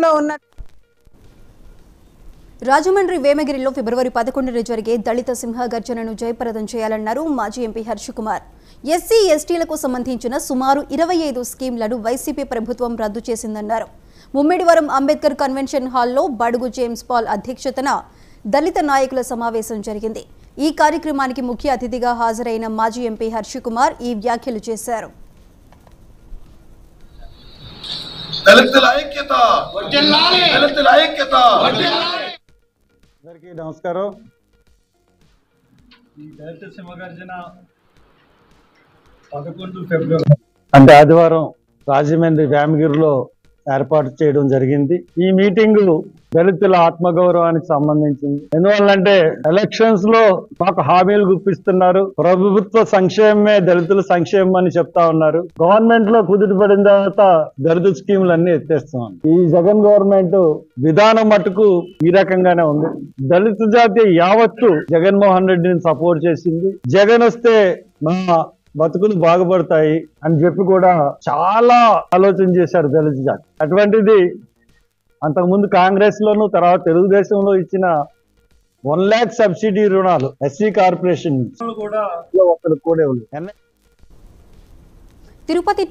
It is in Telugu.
ఉన్న రాజమండ్రి వేమగిరిలో ఫిబ్రవరి 11న జరిగే దళిత సింహ గర్జనను జయప్రదం చేయాలన్నారు మాజీ ఎంపీ హర్ష కుమార్. ఎస్సీ ఎస్టీలకు సంబంధించిన సుమారు 25 స్కీమ్లను వైసీపీ ప్రభుత్వం రద్దు చేసిందన్నారు. ముమ్మిడివరం అంబేద్కర్ కన్వెన్షన్ హాల్లో బడుగు జేమ్స్ పాల్ అధ్యక్షతన దళిత నాయకుల సమావేశం జరిగింది. ఈ కార్యక్రమానికి ముఖ్య అతిథిగా హాజరైన మాజీ ఎంపీ హర్ష కుమార్ ఈ వ్యాఖ్యలు చేశారు. నమస్కారం. ఈ దళిత సింహగర్జన 11 ఫిబ్రవరి అంటే ఆదివారం రాజమండ్రి వేమగిరిలో ఏర్పాటు చేయడం జరిగింది. ఈ మీటింగ్ దళితుల ఆత్మగౌరవానికి సంబంధించింది. ఎందువల్లంటే ఎలక్షన్స్ లో మాకు హామీలు గుప్పిస్తున్నారు, ప్రభుత్వ సంక్షేమమే దళితుల సంక్షేమం అని చెప్తా ఉన్నారు. గవర్నమెంట్ లో కుదుటపడిన తర్వాత దళిత స్కీములు అన్ని ఎత్తేస్తాం. ఈ జగన్ గవర్నమెంట్ విధానం మటుకు ఈ రకంగానే ఉంది. దళిత జాతి యావత్తు జగన్మోహన్ రెడ్డిని సపోర్ట్ చేసింది. జగన్ వస్తే మా బతుకులు బాగుపడతాయి అని చెప్పి కూడా చాలా ఆలోచన చేశారు దళిత జాతి. అటువంటిది అంతకుముందు కాంగ్రెస్ లోను తర్వాత తెలుగుదేశంలో ఇచ్చిన 1 lakh సబ్సిడీ రుణాలు ఎస్సీ కార్పొరేషన్ కూడా ఒకరికి కూడా తిరుపతి